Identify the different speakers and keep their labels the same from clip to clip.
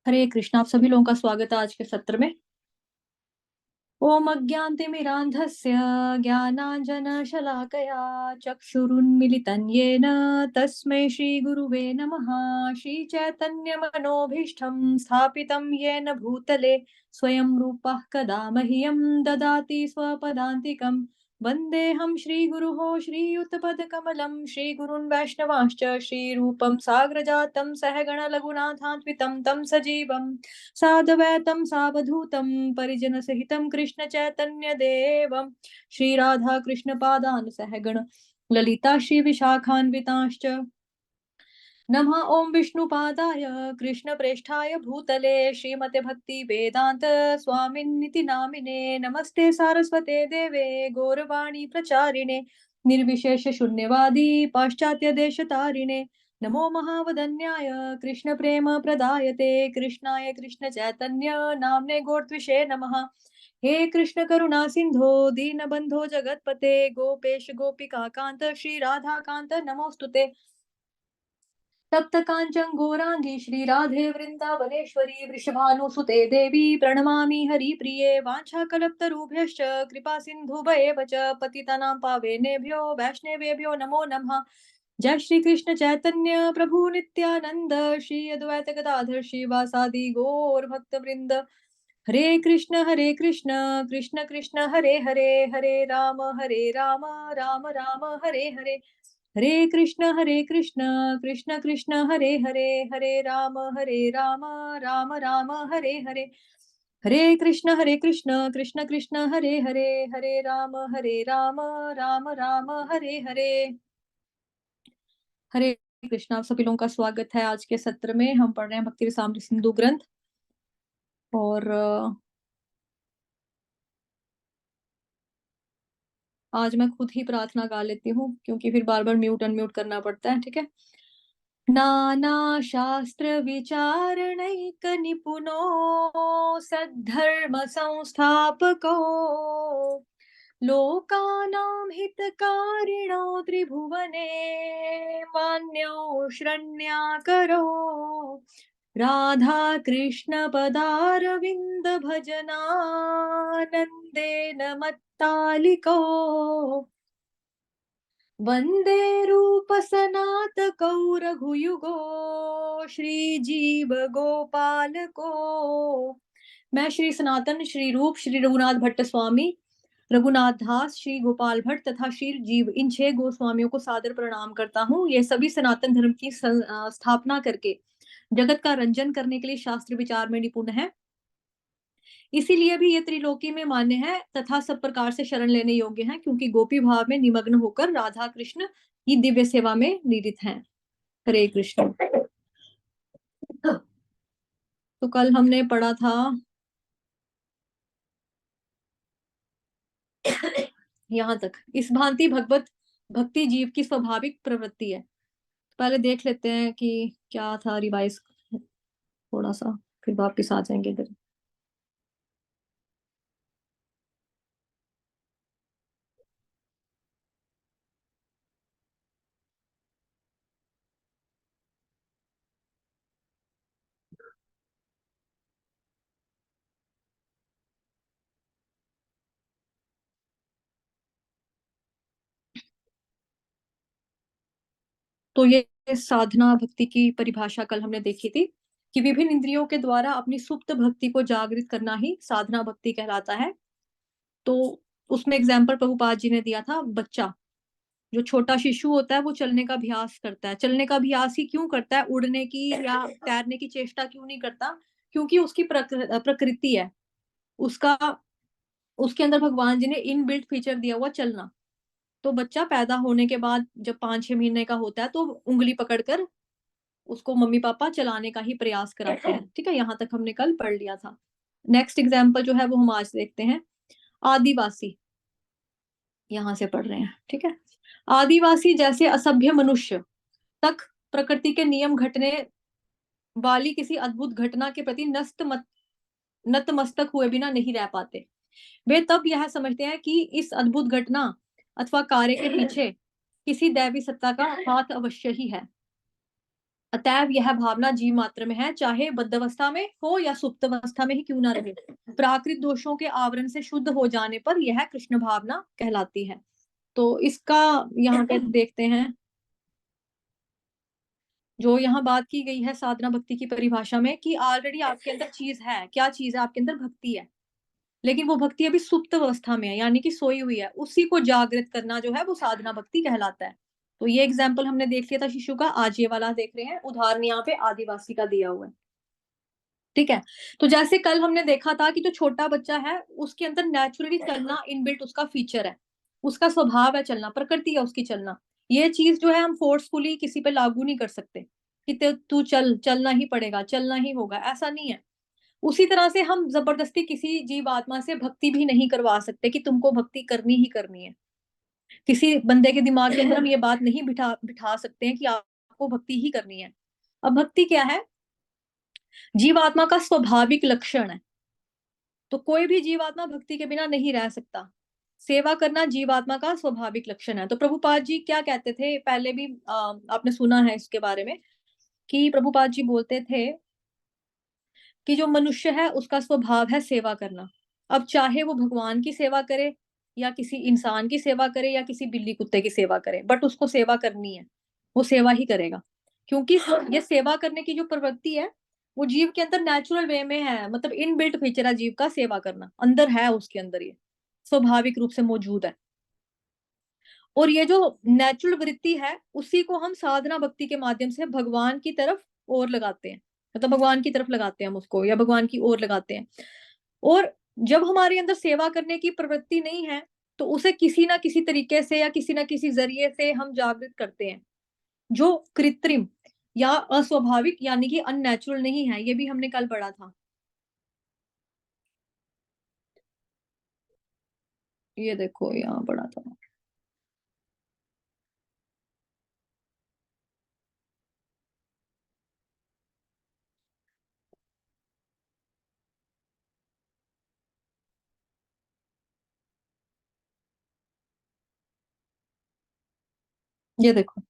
Speaker 1: हरे कृष्णा। आप सभी लोगों का स्वागत है आज के सत्र में। ओम अज्ञानतिमिरान्धस्य ज्ञानाञ्जनशलाकया चक्षुरुन्मिलितं येन तस्मै श्रीगुरुवे नमः। श्रीचैतन्यमनोभीष्टं स्थापितं येन भूतले स्वयं रूपः कदा मह्यं ददाति स्वपदान्तिकम्। वन्देऽहं श्रीगुरुः श्रीयुतपदकमलं श्रीगुरुन् वैष्णवांश्च श्रीरूपं साग्रजातं सहगणरघुनाथान्वितं तं सजीवम् साद्वैतं सावधूतं परिजनसहितं कृष्णचैतन्यदेवं श्रीराधाकृष्णपादान् सहगण ललिता श्रीविशाखान्वितांश्च। नमः ओं विष्णुपादाय कृष्णप्रेष्ठाय भूतले श्रीमते भक्ति वेदांत स्वामिन्निति नामिने नमस्ते सारस्वते देवे गौरवाणी प्रचारिणे निर्विशेष शून्यवादी पाश्चात्य देश तारिणे नमो महावदन्याय कृष्ण प्रेम प्रदायते कृष्णाय कृष्ण चैतन्य नामने गौरत्विषे नमः। हे कृष्ण करुणा सिंधो दीनबंधो जगतपते गोपेश गोपिका कांत श्री राधा कांत नमोस्तुते। तप्त कांचन गौरांगी श्री राधे वृंदावनेश्वरी वृषभानुसुते देवी प्रणमामि हरिप्रिये वाञ्छाकल्पतरुभ्यश्च कृपा सिन्धुभयेव च पतितानां पावनेभ्यो वैष्णवेभ्यो नमो नमः। जय श्री कृष्ण चैतन्य प्रभु नित्यानंद श्री अद्वैत गदाधर श्रीवासादि गौर भक्त वृंद। हरे कृष्ण कृष्ण कृष्ण हरे हरे हरे राम राम राम हरे हरे। हरे कृष्ण कृष्ण कृष्ण हरे हरे हरे राम राम राम हरे हरे। हरे कृष्ण कृष्ण कृष्ण हरे हरे हरे राम राम राम हरे हरे। हरे कृष्ण। आप सभी लोगों का स्वागत है आज के सत्र में। हम पढ़ रहे हैं भक्ति रसामृत सिंधु ग्रंथ और आज मैं खुद ही प्रार्थना गा लेती हूँ क्योंकि फिर बार बार म्यूट अनम्यूट करना पड़ता है। ठीक है। नाना शास्त्र विचारणैक निपुनो सद्धर्म संस्थापको लोकानां हितकारिणो त्रिभुवने मान्यो शरण्याकरो राधा कृष्ण पदारविन्द भजनानन्देन मत्तालिको वन्दे रूप सनात रघुयुगो श्रीजीव गोपाल को। मैं श्री सनातन श्री रूप श्री रघुनाथ भट्ट स्वामी रघुनाथ दास श्री गोपाल भट्ट तथा श्री जीव इन 6 गोस्वामियों को सादर प्रणाम करता हूँ। ये सभी सनातन धर्म की स्थापना करके जगत का रंजन करने के लिए शास्त्र विचार में निपुण है, इसीलिए भी ये त्रिलोकी में मान्य है तथा सब प्रकार से शरण लेने योग्य हैं, क्योंकि गोपी भाव में निमग्न होकर राधा कृष्ण की दिव्य सेवा में निरत हैं। हरे कृष्ण। तो कल हमने पढ़ा था यहाँ तक, इस भांति भगवत भक्ति जीव की स्वाभाविक प्रवृत्ति है। पहले देख लेते हैं कि क्या था, रिवाइज थोड़ा सा, फिर वापिस आ जाएंगे इधर। तो ये साधना भक्ति की परिभाषा कल हमने देखी थी कि विभिन्न इंद्रियों के द्वारा अपनी सुप्त भक्ति को जागृत करना ही साधना भक्ति कहलाता है। तो उसमें एग्जाम्पल प्रभुपाद जी ने दिया था, बच्चा जो छोटा शिशु होता है वो चलने का अभ्यास करता है। चलने का अभ्यास ही क्यों करता है, उड़ने की या तैरने की चेष्टा क्यों नहीं करता? क्योंकि उसकी प्रकृति है उसका, उसके अंदर भगवान जी ने इनबिल्ट फीचर दिया हुआ चलना। तो बच्चा पैदा होने के बाद जब 5-6 महीने का होता है तो उंगली पकड़कर उसको मम्मी पापा चलाने का ही प्रयास कराते हैं। ठीक है, यहाँ तक हमने कल पढ़ लिया था। नेक्स्ट एग्जाम्पल जो है वो हम आज देखते हैं। आदिवासी, यहाँ से पढ़ रहे हैं। ठीक है। आदिवासी जैसे असभ्य मनुष्य तक प्रकृति के नियम घटने वाली किसी अद्भुत घटना के प्रति नतमस्तक हुए बिना नहीं रह पाते। वे तब यह समझते हैं कि इस अद्भुत घटना अथवा कार्य के पीछे किसी दैवी सत्ता का हाथ अवश्य ही है। अतएव यह भावना जीव मात्र में है, चाहे बद्धावस्था में हो या सुप्त अवस्था में ही क्यों ना रहे। प्राकृत दोषों के आवरण से शुद्ध हो जाने पर यह कृष्ण भावना कहलाती है। तो इसका यहाँ पे देखते हैं, जो यहाँ बात की गई है साधना भक्ति की परिभाषा में, कि ऑलरेडी आपके अंदर चीज है। क्या चीज है? आपके अंदर भक्ति है, लेकिन वो भक्ति अभी सुप्त अवस्था में है, यानी कि सोई हुई है। उसी को जागृत करना जो है वो साधना भक्ति कहलाता है। तो ये एग्जाम्पल हमने देख लिया था शिशु का, आज ये वाला देख रहे हैं। उदाहरण यहाँ पे आदिवासी का दिया हुआ है। ठीक है। तो जैसे कल हमने देखा था कि जो छोटा बच्चा है उसके अंदर नेचुरली चलना इनबिल्ट उसका फीचर है, उसका स्वभाव है चलना, प्रकृति है उसकी चलना। ये चीज जो है हम फोर्सफुली किसी पे लागू नहीं कर सकते कि तू चल, चलना ही पड़ेगा, चलना ही होगा, ऐसा नहीं है। उसी तरह से हम जबरदस्ती किसी जीव आत्मा से भक्ति भी नहीं करवा सकते कि तुमको भक्ति करनी ही करनी है। किसी बंदे के दिमाग के अंदर हम ये बात नहीं बिठा बिठा सकते हैं कि आपको भक्ति ही करनी है। अब भक्ति क्या है? जीवात्मा का स्वाभाविक लक्षण है। तो कोई भी जीवात्मा भक्ति के बिना नहीं रह सकता। सेवा करना जीवात्मा का स्वाभाविक लक्षण है। तो प्रभुपाद जी क्या कहते थे, पहले भी आपने सुना है इसके बारे में, कि प्रभुपाद जी बोलते थे कि जो मनुष्य है उसका स्वभाव है सेवा करना। अब चाहे वो भगवान की सेवा करे या किसी इंसान की सेवा करे या किसी बिल्ली कुत्ते की सेवा करे, बट उसको सेवा करनी है, वो सेवा ही करेगा। क्योंकि ये सेवा करने की जो प्रवृत्ति है वो जीव के अंदर नेचुरल वे में है, मतलब इनबिल्ट फीचर है जीव का सेवा करना, अंदर है उसके अंदर, ये स्वाभाविक रूप से मौजूद है। और ये जो नेचुरल वृत्ति है उसी को हम साधना भक्ति के माध्यम से भगवान की तरफ और लगाते हैं, मतलब भगवान की तरफ लगाते हैं हम उसको, या भगवान की ओर लगाते हैं। और जब हमारे अंदर सेवा करने की प्रवृत्ति नहीं है तो उसे किसी ना किसी तरीके से या किसी ना किसी जरिए से हम जागृत करते हैं, जो कृत्रिम या अस्वाभाविक यानी कि अननेचुरल नहीं है। ये भी हमने कल पढ़ा था। ये देखो यहाँ पढ़ा था। ये देखो,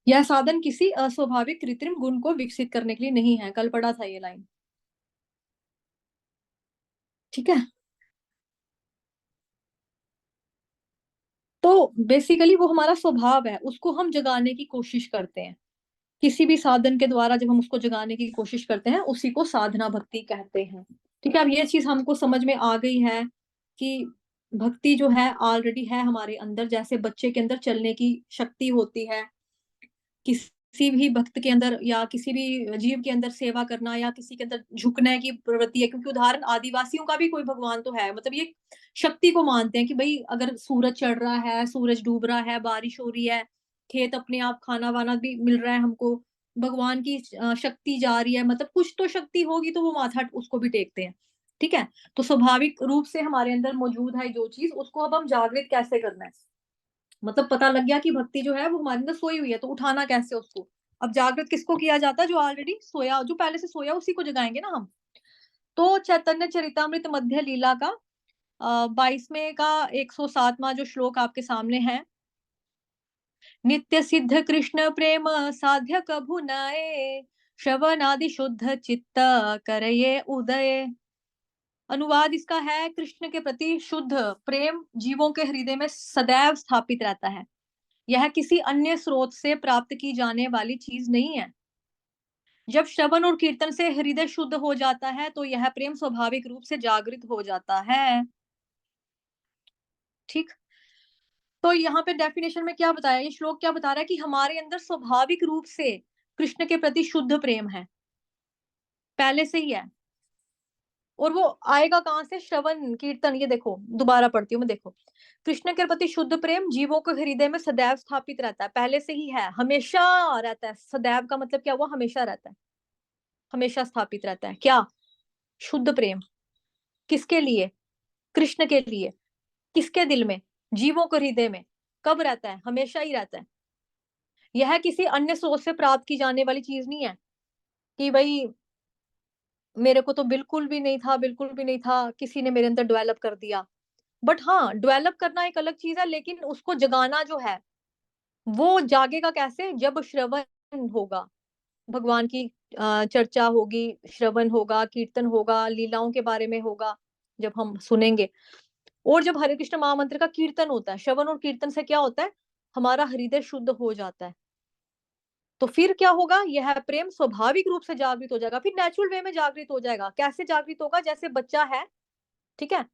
Speaker 1: यह साधन किसी अस्वाभाविक कृत्रिम गुण को विकसित करने के लिए नहीं है। कल पढ़ा था ये लाइन। ठीक है। तो बेसिकली वो हमारा स्वभाव है, उसको हम जगाने की कोशिश करते हैं। किसी भी साधन के द्वारा जब हम उसको जगाने की कोशिश करते हैं उसी को साधना भक्ति कहते हैं। ठीक है। अब ये चीज हमको समझ में आ गई है कि भक्ति जो है ऑलरेडी है हमारे अंदर। जैसे बच्चे के अंदर चलने की शक्ति होती है, किसी भी भक्त के अंदर या किसी भी जीव के अंदर सेवा करना या किसी के अंदर झुकने की प्रवृत्ति है। क्योंकि उदाहरण आदिवासियों का भी कोई भगवान तो है, मतलब ये शक्ति को मानते हैं कि भाई अगर सूरज चढ़ रहा है, सूरज डूब रहा है, बारिश हो रही है, खेत अपने आप खाना वाना भी मिल रहा है हमको, भगवान की शक्ति जा रही है, मतलब कुछ तो शक्ति होगी, तो वो माथा उसको भी टेकते हैं। ठीक है। तो स्वाभाविक रूप से हमारे अंदर मौजूद है जो चीज, उसको अब हम जागृत कैसे करना है। मतलब पता लग गया कि भक्ति जो है वो हमारे अंदर सोई हुई है, तो उठाना कैसे उसको। अब जागृत किसको किया जाता है? जो ऑलरेडी सोया, जो पहले से सोया, उसी को जगाएंगे ना हम। तो चैतन्य चरितामृत मध्य लीला का 22वें का 107वां जो श्लोक आपके सामने है। नित्य सिद्ध कृष्ण प्रेम साध्य कभु नए, श्रवण आदि शुद्ध चित्त करये उदय। अनुवाद इसका है, कृष्ण के प्रति शुद्ध प्रेम जीवों के हृदय में सदैव स्थापित रहता है। यह किसी अन्य स्रोत से प्राप्त की जाने वाली चीज नहीं है। जब श्रवण और कीर्तन से हृदय शुद्ध हो जाता है तो यह प्रेम स्वाभाविक रूप से जागृत हो जाता है। ठीक। तो यहाँ पे डेफिनेशन में क्या बताया, ये श्लोक क्या बता रहा है कि हमारे अंदर स्वाभाविक रूप से कृष्ण के प्रति शुद्ध प्रेम है, पहले से ही है। और वो आएगा कहाँ से? श्रवण कीर्तन। ये देखो, दोबारा पढ़ती हूँ मैं, देखो। कृष्ण के प्रति शुद्ध प्रेम जीवों के हृदय में सदैव स्थापित रहता है, पहले से ही है, हमेशा रहता है। सदैव का मतलब क्या हुआ? हमेशा रहता है, हमेशा स्थापित रहता है। क्या? शुद्ध प्रेम। किसके लिए? कृष्ण के लिए। किसके दिल में? जीवों के हृदय में। कब रहता है? हमेशा ही रहता है। यह किसी अन्य स्रोत से प्राप्त की जाने वाली चीज नहीं है कि भाई मेरे को तो बिल्कुल भी नहीं था, बिल्कुल भी नहीं था, किसी ने मेरे अंदर डेवलप कर दिया। बट हाँ, डेवलप करना एक अलग चीज है, लेकिन उसको जगाना जो है वो जागेगा कैसे? जब श्रवण होगा, भगवान की चर्चा होगी, श्रवण होगा, कीर्तन होगा, लीलाओं के बारे में होगा जब हम सुनेंगे। और जब हरे कृष्ण महामंत्र का कीर्तन होता है, श्रवण और कीर्तन से क्या होता है, हमारा हृदय शुद्ध हो जाता है। तो फिर क्या होगा, यह प्रेम स्वाभाविक रूप से जागृत हो जाएगा, फिर नेचुरल वे में जागृत हो जाएगा। कैसे जागृत होगा, जैसे बच्चा है, ठीक है,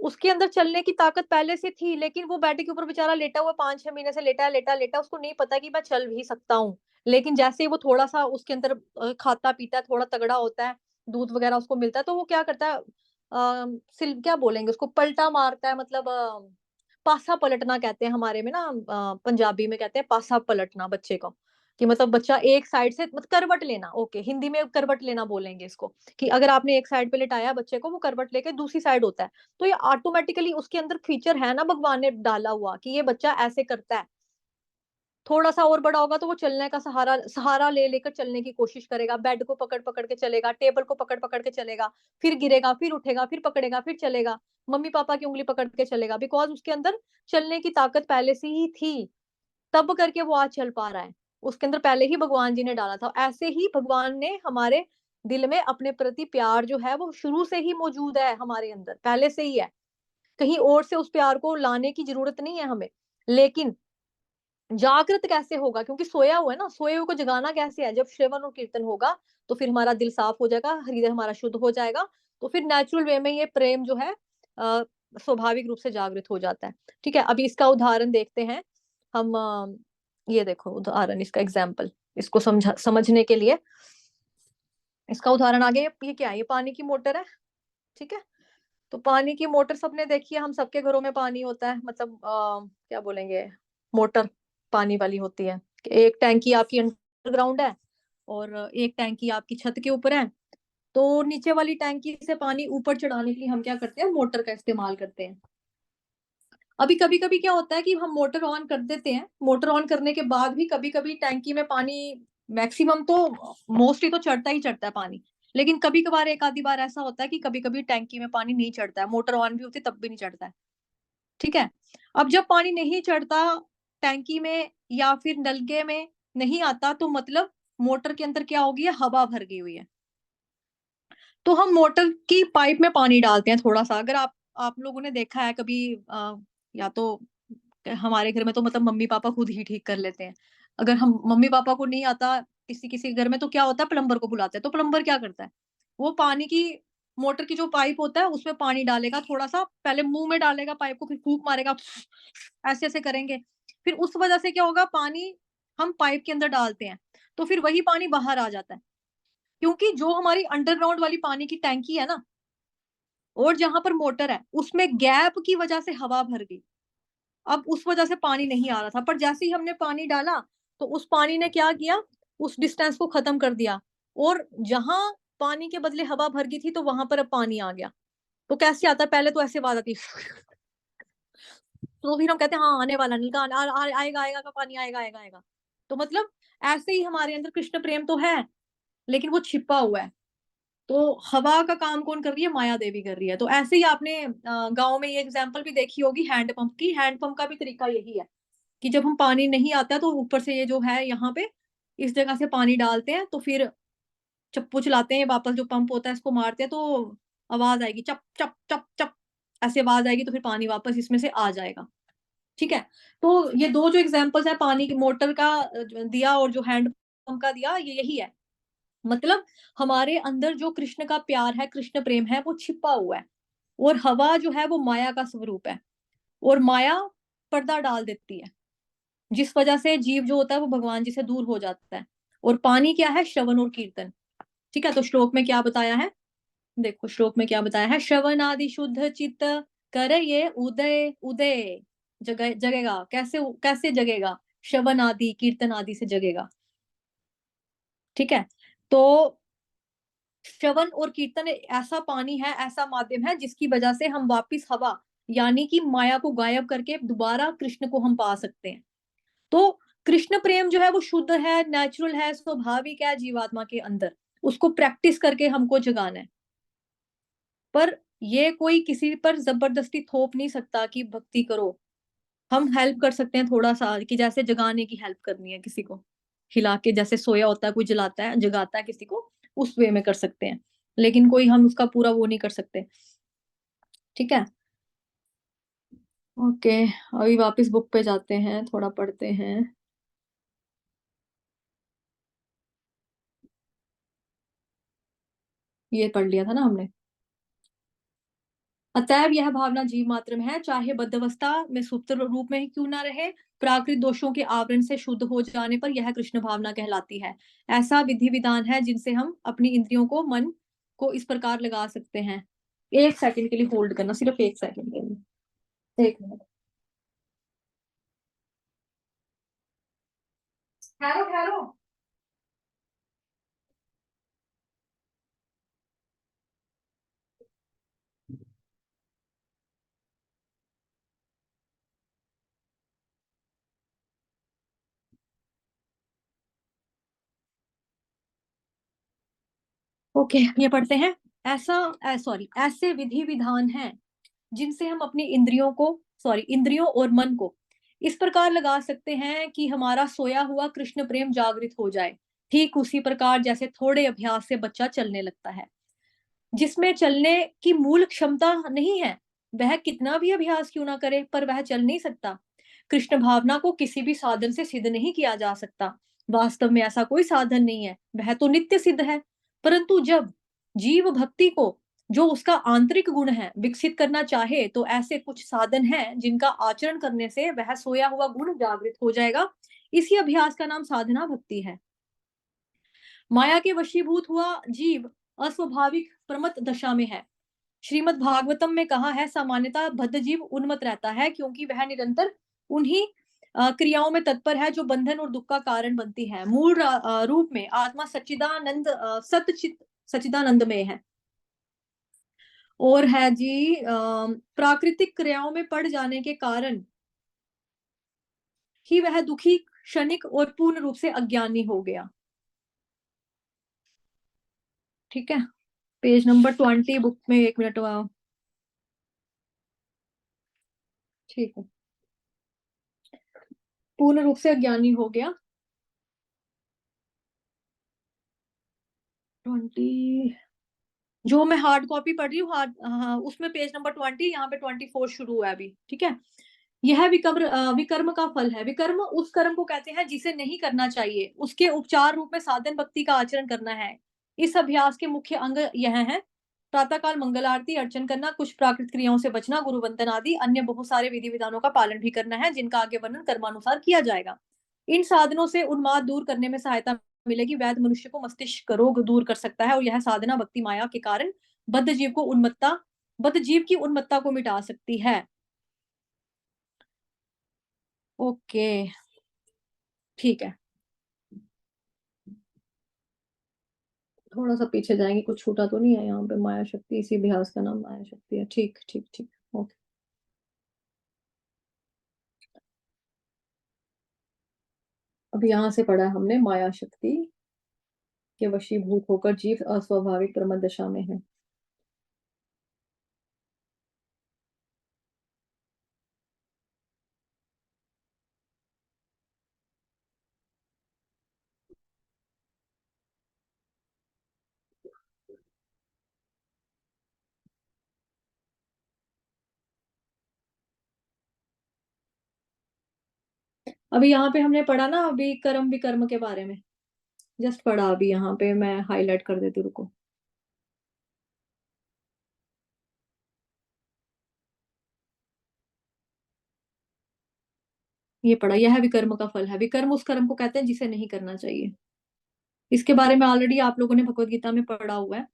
Speaker 1: उसके अंदर चलने की ताकत पहले से थी, लेकिन वो बेड के ऊपर बेचारा लेटा हुआ 5-6 महीने से लेटा लेटा लेटा, उसको नहीं पता कि मैं चल भी सकता हूँ। लेकिन जैसे ही वो थोड़ा सा उसके अंदर खाता पीता है, थोड़ा तगड़ा होता है, दूध वगैरह उसको मिलता है, तो वो क्या करता है, सिल क्या बोलेंगे उसको, पलटा मारता है, मतलब पासा पलटना कहते हैं हमारे में ना, पंजाबी में कहते हैं पासा पलटना बच्चे को, कि मतलब बच्चा एक साइड से, मतलब करवट लेना, ओके, हिंदी में करवट लेना बोलेंगे इसको, कि अगर आपने एक साइड पे लेटाया बच्चे को, वो करवट लेके दूसरी साइड होता है। तो ये ऑटोमेटिकली उसके अंदर फीचर है ना, भगवान ने डाला हुआ, कि ये बच्चा ऐसे करता है। थोड़ा सा और बड़ा होगा तो वो चलने का सहारा सहारा ले लेकर चलने की कोशिश करेगा, बेड को पकड़ पकड़ के चलेगा, टेबल को पकड़ पकड़ के चलेगा, फिर गिरेगा, फिर उठेगा, फिर पकड़ेगा, फिर चलेगा, मम्मी पापा की उंगली पकड़ के चलेगा, बिकॉज उसके अंदर चलने की ताकत पहले से ही थी, तब करके वो आज चल पा रहा है। उसके अंदर पहले ही भगवान जी ने डाला था। ऐसे ही भगवान ने हमारे दिल में अपने प्रति प्यार जो है वो शुरू से ही मौजूद है, हमारे अंदर पहले से ही है, कहीं और से उस प्यार को लाने की जरूरत नहीं है हमें। लेकिन जागृत कैसे होगा, क्योंकि सोया हुआ है ना, सोए हुए को जगाना कैसे है, जब श्रवण और कीर्तन होगा, तो फिर हमारा दिल साफ हो जाएगा, हृदय हमारा शुद्ध हो जाएगा, तो फिर नेचुरल वे में ये प्रेम जो है स्वाभाविक रूप से जागृत हो जाता है। ठीक है, अभी इसका उदाहरण देखते हैं हम। ये देखो उदाहरण, इसका एग्जाम्पल, इसको समझने के लिए इसका उदाहरण आगे, ये क्या है, ये पानी की मोटर है, ठीक है। तो पानी की मोटर सबने देखी है, हम सबके घरों में पानी होता है, मतलब क्या बोलेंगे, मोटर पानी वाली होती है। एक टैंकी आपकी अंडरग्राउंड है, और एक टैंकी आपकी छत के ऊपर है। तो नीचे वाली टैंकी से पानी ऊपर चढ़ाने के लिए हम क्या करते हैं, मोटर का इस्तेमाल करते हैं। अभी कभी कभी क्या होता है कि हम मोटर ऑन कर देते हैं, मोटर ऑन करने के बाद भी कभी कभी टैंकी में पानी, मैक्सिमम तो, मोस्टली तो चढ़ता ही चढ़ता है पानी, लेकिन कभी कभार एक आधी बार ऐसा होता है कि कभी कभी टैंकी में पानी नहीं चढ़ता है, मोटर ऑन भी होती है तब भी नहीं चढ़ता है। ठीक है, अब जब पानी नहीं चढ़ता टैंकी में या फिर नलके में नहीं आता, तो मतलब मोटर के अंदर क्या होगी, हवा भर गई हुई है। तो हम मोटर की पाइप में पानी डालते हैं थोड़ा सा, अगर आप लोगों ने देखा है कभी, या तो हमारे घर में तो मतलब मम्मी पापा खुद ही ठीक कर लेते हैं। अगर हम मम्मी पापा को नहीं आता, किसी किसी घर में तो क्या होता है, प्लम्बर को बुलाते हैं। तो प्लम्बर क्या करता है, वो पानी की मोटर की जो पाइप होता है उसमें पानी डालेगा, थोड़ा सा पहले मुंह में डालेगा पाइप को, फिर फूंक मारेगा, ऐसे ऐसे करेंगे। फिर उस वजह से क्या होगा, पानी हम पाइप के अंदर डालते हैं, तो फिर वही पानी बाहर आ जाता है, क्योंकि जो हमारी अंडरग्राउंड वाली पानी की टैंकी है ना, और जहां पर मोटर है, उसमें गैप की वजह से हवा भर गई। अब उस वजह से पानी नहीं आ रहा था, पर जैसे ही हमने पानी डाला, तो उस पानी ने क्या किया, उस डिस्टेंस को खत्म कर दिया, और जहां पानी के बदले हवा भर गई थी, तो वहां पर अब पानी आ गया। तो कैसे आता है, पहले तो ऐसे आवाज आती तो फिर हम कहते हैं हाँ आने वाला, नहीं आएगा आएगा का पानी आएगा आएगा आएगा। तो मतलब ऐसे ही हमारे अंदर कृष्ण प्रेम तो है, लेकिन वो छिपा हुआ है। तो हवा का काम कौन कर रही है, माया देवी कर रही है। तो ऐसे ही आपने गांव में ये एग्जांपल भी देखी होगी हैंडपंप की। हैंडपंप का भी तरीका यही है, कि जब हम पानी नहीं आता तो ऊपर से ये जो है यहाँ पे इस जगह से पानी डालते हैं, तो फिर चप्पू चलाते हैं, वापस जो पंप होता है इसको मारते हैं, तो आवाज आएगी, चप चप चप चप, ऐसे आवाज आएगी, तो फिर पानी वापस इसमें से आ जाएगा। ठीक है, तो ये दो जो एग्जांपल्स है, पानी की मोटर का दिया और जो हैंड पंप का दिया, ये यही है। मतलब हमारे अंदर जो कृष्ण का प्यार है, कृष्ण प्रेम है, वो छिपा हुआ है। और हवा जो है वो माया का स्वरूप है, और माया पर्दा डाल देती है, जिस वजह से जीव जो होता है वो भगवान जी से दूर हो जाता है। और पानी क्या है, श्रवण और कीर्तन। ठीक है, तो श्लोक में क्या बताया है, देखो श्लोक में क्या बताया है, श्रवण आदि शुद्ध चित्त कर ये उदय उदय, जगेगा कैसे, कैसे जगेगा, श्रवण आदि कीर्तन आदि से जगेगा। ठीक है, तो श्रवण और कीर्तन ऐसा पानी है, ऐसा माध्यम है, जिसकी वजह से हम वापिस हवा, यानी कि माया को गायब करके दोबारा कृष्ण को हम पा सकते हैं। तो कृष्ण प्रेम जो है वो शुद्ध है, नेचुरल है, स्वाभाविक है जीवात्मा के अंदर। उसको प्रैक्टिस करके हमको जगाना है। पर ये कोई किसी पर जबरदस्ती थोप नहीं सकता कि भक्ति करो। हम हेल्प कर सकते हैं थोड़ा सा, कि जैसे जगाने की हेल्प करनी है किसी को। हिला के, जैसे सोया होता है कोई जलाता है जगाता है किसी को, उस वे में कर सकते हैं, लेकिन कोई हम उसका पूरा वो नहीं कर सकते। ठीक है। ओके, अभी वापस बुक पे जाते हैं, थोड़ा पढ़ते हैं। ये पढ़ लिया था ना हमने। अतएव यह भावना जीव मात्र में है, चाहे बद्धावस्था में सुप्त रूप में ही क्यों ना रहे, प्राकृत दोषों के आवरण से शुद्ध हो जाने पर यह कृष्ण भावना कहलाती है। ऐसा विधि विधान है जिनसे हम अपनी इंद्रियों को, मन को इस प्रकार लगा सकते हैं। एक सेकंड के लिए होल्ड करना, सिर्फ एक सेकंड के लिए। एक मिनट। ठहरो ठहरो। ओके, ये पढ़ते हैं। ऐसे विधि विधान हैं जिनसे हम अपनी इंद्रियों को, इंद्रियों और मन को इस प्रकार लगा सकते हैं कि हमारा सोया हुआ कृष्ण प्रेम जागृत हो जाए। ठीक उसी प्रकार जैसे थोड़े अभ्यास से बच्चा चलने लगता है। जिसमें चलने की मूल क्षमता नहीं है, वह कितना भी अभ्यास क्यों ना करे, पर वह चल नहीं सकता। कृष्ण भावना को किसी भी साधन से सिद्ध नहीं किया जा सकता। वास्तव में ऐसा कोई साधन नहीं है, वह तो नित्य सिद्ध है। परंतु जब जीव भक्ति को, जो उसका आंतरिक गुण है, विकसित करना चाहे, तो ऐसे कुछ साधन हैं जिनका आचरण करने से वह सोया हुआ गुण जागृत हो जाएगा। इसी अभ्यास का नाम साधना भक्ति है। माया के वशीभूत हुआ जीव अस्वाभाविक प्रमत्त दशा में है। श्रीमद् भागवतम में कहा है, सामान्यतः बद्ध जीव उन्मत्त रहता है, क्योंकि वह निरंतर उन्हीं क्रियाओं में तत्पर है जो बंधन और दुख का कारण बनती है। मूल रूप में आत्मा सच्चिदानंद, सतचित सच्चिदानंद में है। और है जी, प्राकृतिक क्रियाओं में पड़ जाने के कारण ही वह दुखी, क्षणिक और पूर्ण रूप से अज्ञानी हो गया। ठीक है। पेज नंबर 20 बुक में, एक मिनट। ठीक है। पूर्ण रूप से अज्ञानी हो गया। 20, जो मैं हार्ड कॉपी पढ़ रही हूँ, हार्ड, हाँ, उसमें पेज नंबर 20, यहाँ पे 24 शुरू हुआ है अभी। ठीक है। यह विकर्म का फल है। विकर्म उस कर्म को कहते हैं जिसे नहीं करना चाहिए, उसके उपचार रूप में साधन भक्ति का आचरण करना है। इस अभ्यास के मुख्य अंग यह है: प्रातःकाल मंगल आरती अर्चन करना, कुछ प्राकृतिक क्रियाओं से बचना, गुरु वंदन आदि अन्य बहुत सारे विधि विधानों का पालन भी करना है, जिनका आगे वर्णन कर्मानुसार किया जाएगा। इन साधनों से उन्माद दूर करने में सहायता मिलेगी। वैद्य मनुष्य को मस्तिष्क रोग दूर कर सकता है, और यह साधना भक्ति माया के कारण बद्ध जीव की उन्मत्ता को मिटा सकती है। ओके। ठीक है। थोड़ा सा पीछे जाएंगे, कुछ छूटा तो नहीं है यहाँ पे। माया शक्ति, इसी अभ्यास का नाम माया शक्ति है। ठीक ठीक ठीक। ओके। अब यहाँ से पढ़ा हमने, माया शक्ति के वशीभूत होकर जीव अस्वाभाविक प्रमद दशा में है। अभी यहाँ पे हमने पढ़ा ना, अभी कर्म विकर्म के बारे में जस्ट पढ़ा। अभी यहाँ पे मैं हाईलाइट कर देती हूँ, रुको। ये पढ़ा, यह विकर्म का फल है। विकर्म उस कर्म को कहते हैं जिसे नहीं करना चाहिए। इसके बारे में ऑलरेडी आप लोगों ने भगवत गीता में पढ़ा हुआ है।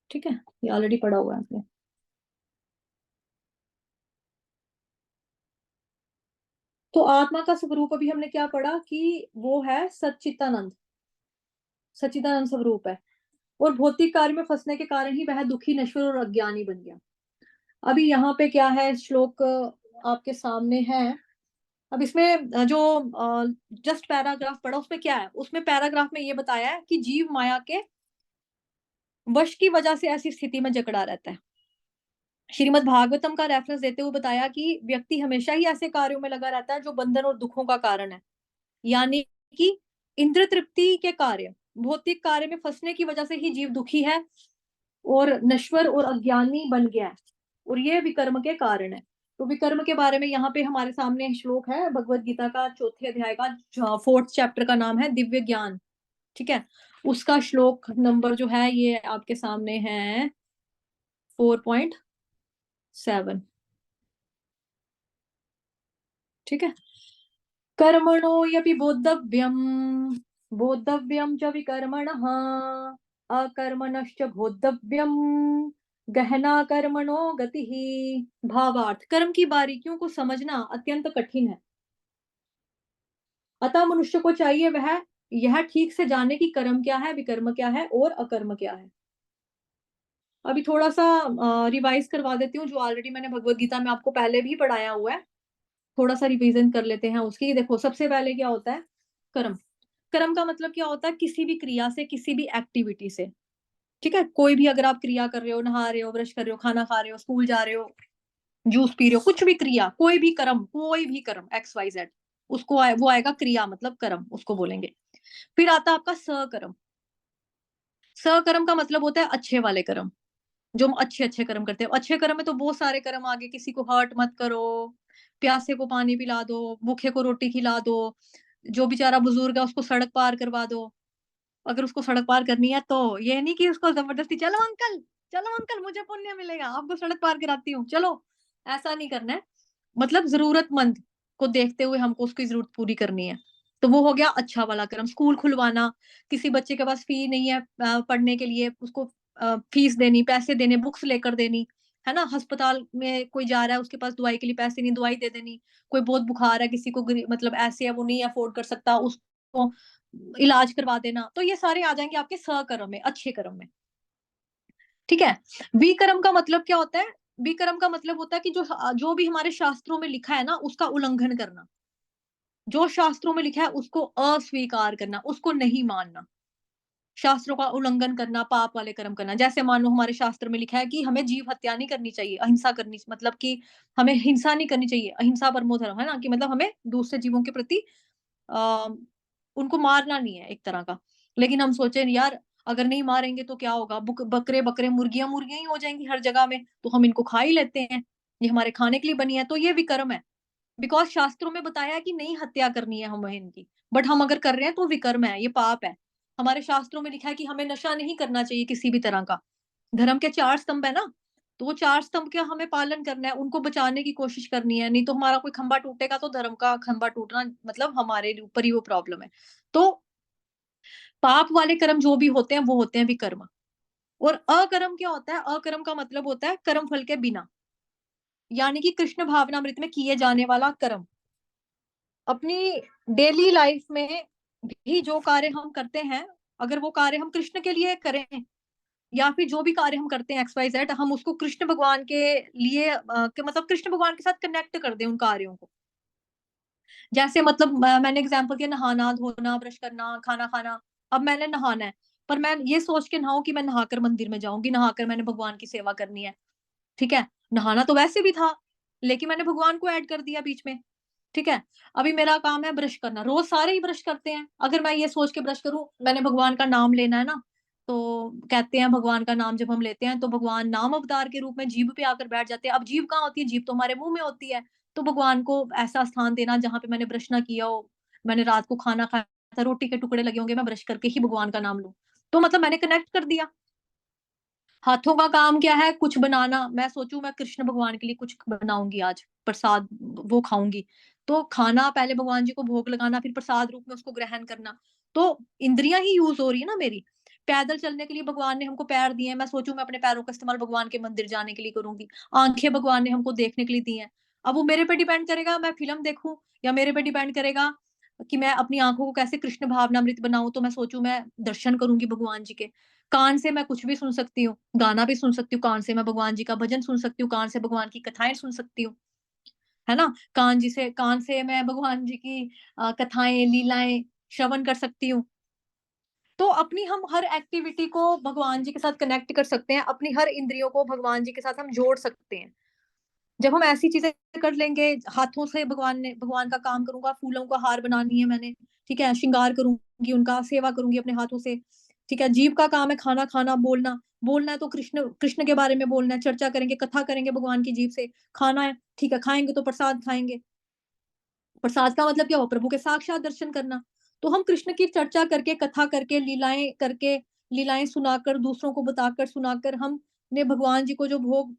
Speaker 1: ठीक है, ये ऑलरेडी पढ़ा हुआ है आपने। तो आत्मा का स्वरूप अभी हमने क्या पढ़ा कि वो है सच्चिदानंद, सच्चिदानंद स्वरूप है। और भौतिक कार्य में फंसने के कारण ही वह दुखी, नश्वर और अज्ञानी बन गया। अभी यहाँ पे क्या है, श्लोक आपके सामने है। अब इसमें जो जस्ट पैराग्राफ पढ़ा, उसमें क्या है, उसमें पैराग्राफ में ये बताया है कि जीव माया के वश की वजह से ऐसी स्थिति में जकड़ा रहता है। श्रीमद् भागवतम का रेफरेंस देते हुए बताया कि व्यक्ति हमेशा ही ऐसे कार्यों में लगा रहता है जो बंधन और दुखों का कारण है। यानी कि इंद्र तृप्ति के कार्य, भौतिक कार्य में फंसने की वजह से ही जीव दुखी है और नश्वर और अज्ञानी बन गया है, और ये विकर्म के कारण है। तो विकर्म के बारे में यहाँ पे हमारे सामने श्लोक है भगवत गीता का 4th अध्याय का 4th चैप्टर का नाम है दिव्य ज्ञान। ठीक है, उसका श्लोक नंबर जो है ये आपके सामने है 4.7। ठीक है, कर्मणो यपि बोद्धव्यम, बोद्धव्यम च विकर्मणः, अकर्मणश्च बोद्धव्यम, गहना कर्मणो गति ही। भावार्थ, कर्म की बारीकियों को समझना अत्यंत कठिन है, अतः मनुष्य को चाहिए वह यह ठीक से जाने कि कर्म क्या है, विकर्म क्या है और अकर्म क्या है। अभी थोड़ा सा रिवाइज करवा देती हूँ जो ऑलरेडी मैंने भगवत गीता में आपको पहले भी पढ़ाया हुआ है, थोड़ा सा रिवीजन कर लेते हैं उसकी। देखो, सबसे पहले क्या होता है कर्म। कर्म का मतलब क्या होता है, किसी भी क्रिया से, किसी भी एक्टिविटी से। ठीक है, कोई भी अगर आप क्रिया कर रहे हो, नहा रहे हो, ब्रश कर रहे हो, खाना खा रहे हो, स्कूल जा रहे हो, जूस पी रहे हो, कुछ भी क्रिया, कोई भी कर्म, कोई भी कर्म XYZ, उसको वो आएगा क्रिया, मतलब कर्म उसको बोलेंगे। फिर आता है आपका सकर्म। सकर्म का मतलब होता है अच्छे वाले कर्म, जो हम अच्छे अच्छे कर्म करते हैं। अच्छे कर्म में तो बहुत सारे कर्म आगे, किसी को हर्ट मत करो, प्यासे को पानी पिला दो, भूखे को रोटी खिला दो, जो बेचारा बुजुर्ग है उसको सड़क पार करवा दो। अगर उसको सड़क पार करनी है तो ये नहीं कि उसको जबरदस्ती, चलो अंकल, चलो अंकल मुझे पुण्य मिलेगा, आपको सड़क पार कराती हूँ चलो, ऐसा नहीं करना है। मतलब जरूरतमंद को देखते हुए हमको उसकी जरूरत पूरी करनी है। तो वो हो गया अच्छा वाला कर्म। स्कूल खुलवाना, किसी बच्चे के पास फी नहीं है पढ़ने के लिए, उसको फीस देनी, पैसे देने, बुक्स लेकर देनी, है ना। अस्पताल में कोई जा रहा है, उसके पास दवाई के लिए पैसे नहीं, दवाई दे देनी। कोई बहुत बुखार है, किसी को मतलब ऐसे है वो नहीं अफोर्ड कर सकता, उसको इलाज करवा देना। तो ये सारे आ जाएंगे आपके सकर्म में, अच्छे कर्म में। ठीक है, विकर्म का मतलब क्या होता है। विकर्म का मतलब होता है कि जो जो भी हमारे शास्त्रों में लिखा है ना उसका उल्लंघन करना। जो शास्त्रों में लिखा है उसको अस्वीकार करना, उसको नहीं मानना। शास्त्रों का उल्लंघन करना, पाप वाले कर्म करना। जैसे मान लो हमारे शास्त्र में लिखा है कि हमें जीव हत्या नहीं करनी चाहिए, अहिंसा करनी, मतलब कि हमें हिंसा नहीं करनी चाहिए, अहिंसा परमो धर्म, है ना, कि मतलब हमें दूसरे जीवों के प्रति आ, उनको मारना नहीं है एक तरह का। लेकिन हम सोचे यार अगर नहीं मारेंगे तो क्या होगा, बकरे बकरे, मुर्गियां मुर्गियां ही हो जाएंगी हर जगह में, तो हम इनको खा ही लेते हैं, ये हमारे खाने के लिए बनी है, तो ये विकर्म है। बिकॉज शास्त्रों में बताया है कि नहीं हत्या करनी है हमें इनकी, बट हम अगर कर रहे हैं तो विकर्म है, ये पाप है। हमारे शास्त्रों में लिखा है कि हमें नशा नहीं करना चाहिए किसी भी तरह का। धर्म के 4 स्तंभ है ना, तो वो 4 स्तंभ का हमें पालन करना है, उनको बचाने की कोशिश करनी है। नहीं तो हमारा कोई खंबा टूटेगा तो धर्म का खंबा टूटना मतलब हमारे ऊपर ही वो प्रॉब्लम है। तो पाप वाले कर्म जो भी होते हैं वो होते हैं विकर्म। और अकर्म क्या होता है, अकर्म का मतलब होता है कर्म फल के बिना, यानी कि कृष्ण भावनामृत में किए जाने वाला कर्म। अपनी डेली लाइफ में भी जो कार्य हम करते हैं, अगर वो कार्य हम कृष्ण के लिए करें, या फिर जो भी कार्य हम करते हैं XYZ, हम उसको कृष्ण भगवान के लिए मतलब कृष्ण भगवान के साथ कनेक्ट कर दें उन कार्यों को। जैसे मतलब मैंने एग्जांपल दिया, नहाना धोना, ब्रश करना, खाना खाना। अब मैंने नहाना है, पर मैं ये सोच के नहाऊं कि मैं नहाकर मंदिर में जाऊंगी, नहाकर मैंने भगवान की सेवा करनी है। ठीक है, नहाना तो वैसे भी था, लेकिन मैंने भगवान को ऐड कर दिया बीच में। ठीक है, अभी मेरा काम है ब्रश करना, रोज सारे ही ब्रश करते हैं, अगर मैं ये सोच के ब्रश करूं मैंने भगवान का नाम लेना है ना, तो कहते हैं भगवान का नाम जब हम लेते हैं तो भगवान नाम अवतार के रूप में जीभ पे आकर बैठ जाते हैं। अब जीभ कहाँ होती है, जीभ तो हमारे मुंह में होती है। तो भगवान को ऐसा स्थान देना जहां पे मैंने ब्रश ना किया हो, मैंने रात को खाना खाया था, रोटी के टुकड़े लगे होंगे, मैं ब्रश करके ही भगवान का नाम लूं, तो मतलब मैंने कनेक्ट कर दिया। हाथों का काम क्या है, कुछ बनाना। मैं सोचूं मैं कृष्ण भगवान के लिए कुछ बनाऊंगी आज, प्रसाद वो खाऊंगी, तो खाना पहले भगवान जी को भोग लगाना, फिर प्रसाद रूप में उसको ग्रहण करना। तो इंद्रियां ही यूज हो रही है ना मेरी। पैदल चलने के लिए भगवान ने हमको पैर दिए हैं, मैं सोचूं मैं अपने पैरों का इस्तेमाल भगवान के मंदिर जाने के लिए करूंगी। आंखें भगवान ने हमको देखने के लिए दी हैं, अब वो मेरे पे डिपेंड करेगा मैं फिल्म देखूं, या मेरे पे डिपेंड करेगा कि मैं अपनी आंखों को कैसे कृष्ण भावनामृत बनाऊं, तो मैं सोचूं मैं दर्शन करूंगी भगवान जी के। कान से मैं कुछ भी सुन सकती हूँ, गाना भी सुन सकती हूँ, कान से मैं भगवान जी का भजन सुन सकती हूँ, कान से भगवान की कथाएं सुन सकती हूँ, है ना। कान से मैं भगवान जी की कथाएं लीलाएं श्रवण कर सकती हूँ। तो अपनी हम हर एक्टिविटी को भगवान जी के साथ कनेक्ट कर सकते हैं, अपनी हर इंद्रियों को भगवान जी के साथ हम जोड़ सकते हैं। जब हम ऐसी चीजें कर लेंगे, हाथों से भगवान का काम करूंगा, फूलों का हार बनानी है मैंने, ठीक है, श्रृंगार करूंगी, उनका सेवा करूंगी अपने हाथों से, ठीक है, जीव का काम है खाना खाना, बोलना, बोलना है तो कृष्ण कृष्ण के बारे में बोलना है, चर्चा करेंगे, कथा करेंगे भगवान की जीव से, खाना है, ठीक है, खाएंगे तो प्रसाद खाएंगे, प्रसाद का मतलब क्या हुआ, प्रभु के साक्षात दर्शन करना। तो हम कृष्ण की चर्चा करके, कथा करके, लीलाएं करके, लीलाएं सुनाकर, दूसरों को बताकर सुनाकर, हमने भगवान जी को जो भोग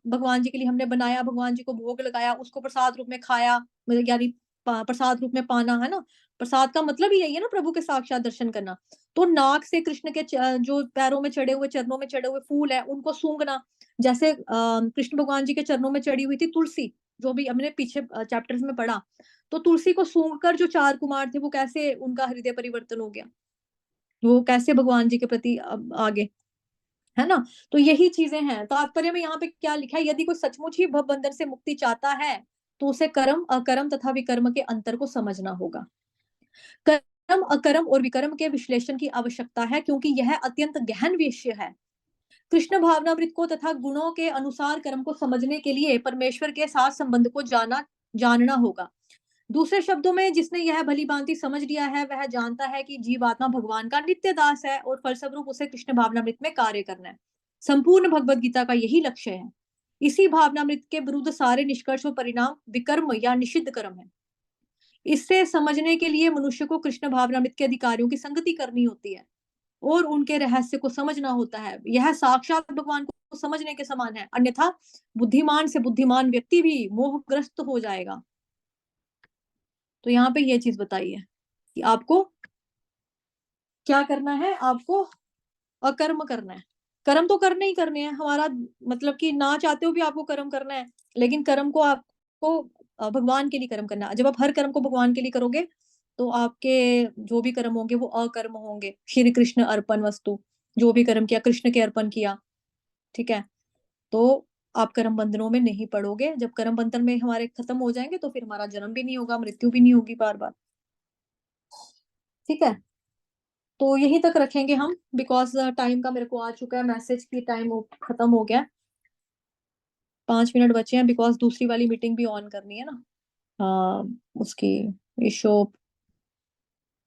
Speaker 1: भगवान जी के लिए हमने बनाया, भगवान जी को भोग लगाया, उसको प्रसाद रूप में खाया, मतलब यानी प्रसाद रूप में पाना है ना। प्रसाद का मतलब ही यही है ना, प्रभु के साक्षात दर्शन करना। तो नाक से कृष्ण के जो पैरों में चढ़े हुए, चरणों में चढ़े हुए फूल है, उनको सूंघना, जैसे कृष्ण भगवान जी के चरणों में चढ़ी हुई थी तुलसी, जो भी हमने पीछे चैप्टर्स में पढ़ा। तो तुलसी को सूंघ कर जो चार कुमार थे, वो कैसे उनका हृदय परिवर्तन हो गया, वो कैसे भगवान जी के प्रति आगे, है ना। तो यही चीजें हैं। तात्पर्य में यहाँ पे क्या लिखा है, यदि कोई सचमुच ही भव बंधन से मुक्ति चाहता है, तो उसे कर्म अकर्म तथा विकर्म के अंतर को समझना होगा। कर्म अकर्म और विकर्म के विश्लेषण की आवश्यकता है, क्योंकि यह अत्यंत गहन विषय है। कृष्ण भावनामृत को तथा गुणों के अनुसार कर्म को समझने के लिए परमेश्वर के साथ संबंध को जानना होगा। दूसरे शब्दों में, जिसने यह भली भांति समझ लिया है, वह जानता है कि जीवात्मा भगवान का नित्य दास है और फलस्वरूप उसे कृष्ण भावनामृत में कार्य करना है। संपूर्ण भगवत गीता का यही लक्ष्य है। इसी भावनामृत के विरुद्ध सारे निष्कर्ष और परिणाम विकर्म या निषिद्ध कर्म है। इससे समझने के लिए मनुष्य को कृष्ण भावनामृत के अधिकारियों की संगति करनी होती है और उनके रहस्य को समझना होता है। यह साक्षात भगवान को समझने के समान है, अन्यथा बुद्धिमान से बुद्धिमान व्यक्ति भी मोहग्रस्त हो जाएगा। तो यहाँ पे ये चीज बताई है कि आपको क्या करना है, आपको अकर्म करना है। कर्म तो करने ही करने हैं, हमारा मतलब कि ना चाहते हो भी आपको कर्म करना है, लेकिन कर्म को आपको भगवान के लिए कर्म करना है। जब आप हर कर्म को भगवान के लिए करोगे, तो आपके जो भी कर्म होंगे वो अकर्म होंगे। श्री कृष्ण अर्पण वस्तु, जो भी कर्म किया कृष्ण के अर्पण किया, ठीक है। तो आप कर्म बंधनों में नहीं पड़ोगे। जब कर्म बंधन में हमारे खत्म हो जाएंगे, तो फिर हमारा जन्म भी नहीं होगा, मृत्यु भी नहीं होगी बार बार, ठीक है। तो यहीं तक रखेंगे हम, बिकॉज टाइम का मेरे को आ चुका है मैसेज की टाइम, खत्म हो गया। 5 मिनट बचे हैं, बिकॉज दूसरी वाली मीटिंग भी ऑन करनी है ना। हाँ, उसकी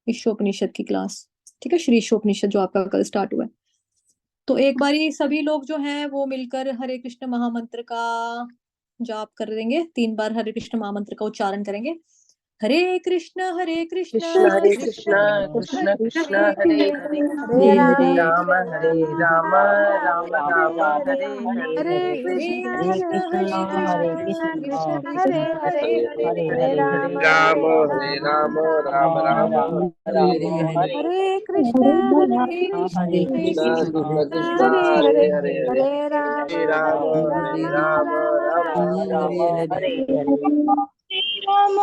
Speaker 1: ईशोपनिषद की क्लास, ठीक है, श्री ईशोपनिषद जो आपका कल स्टार्ट हुआ है। तो एक बारी सभी लोग जो हैं वो मिलकर हरे कृष्ण महामंत्र का जाप कर देंगे। 3 बार हरे कृष्ण महामंत्र का उच्चारण करेंगे। हरे कृष्ण
Speaker 2: कृष्ण
Speaker 1: कृष्ण
Speaker 2: कृष्ण
Speaker 1: कृष्ण
Speaker 2: कृष्ण
Speaker 1: हरे
Speaker 2: हरे
Speaker 1: हरे
Speaker 2: हरे
Speaker 1: हरे
Speaker 2: हरे
Speaker 1: राम
Speaker 2: राम हरे राम राम राम
Speaker 1: हरे
Speaker 2: हरे हरे
Speaker 1: हरे कृष्ण
Speaker 3: कृष्ण
Speaker 1: कृष्ण
Speaker 3: हरे
Speaker 1: कृष्ण
Speaker 3: कृष्ण
Speaker 1: कृष्ण हरे हरे
Speaker 2: हरे
Speaker 1: हरे
Speaker 2: हरे
Speaker 1: राम
Speaker 2: राम राम हरे हरे
Speaker 3: हरे कृष्ण
Speaker 1: हरे
Speaker 3: हरे
Speaker 1: कृष्ण
Speaker 3: कृष्ण
Speaker 1: हरे हरे
Speaker 2: हरे
Speaker 1: हरे
Speaker 2: राम
Speaker 1: राम
Speaker 2: राम राम
Speaker 1: राम
Speaker 2: हरे हरे
Speaker 1: हरे हरे।
Speaker 3: राम